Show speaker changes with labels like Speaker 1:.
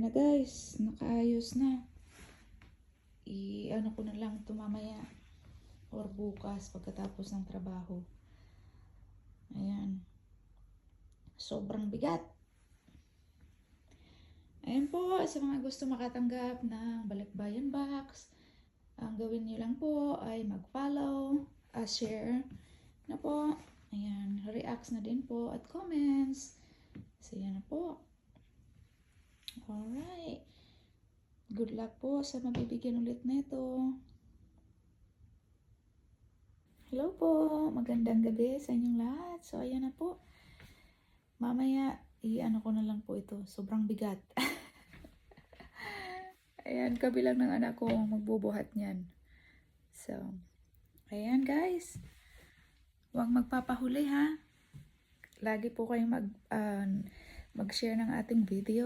Speaker 1: na guys, nakaayos na. Ano ko na lang ito mamaya or bukas pagkatapos ng trabaho. Ayan. Sobrang bigat. Ayan po, sa mga gusto makatanggap ng Balikbayan Box, ang gawin nyo lang po ay mag-follow, share na po. Ayan, reacts na din po at comments. So, yan na po. Alright. Good luck po sa mabibigyan ulit nito. Hello po. Magandang gabi sa inyong lahat. So, ayan na po. Mamaya, i-ano ko na lang po ito. Sobrang bigat. Ayan, kabilang ng anak ko ang magbubuhat niyan. So, ayan guys. Huwag magpapahuli ha. Lagi po kayong mag-share ng ating video.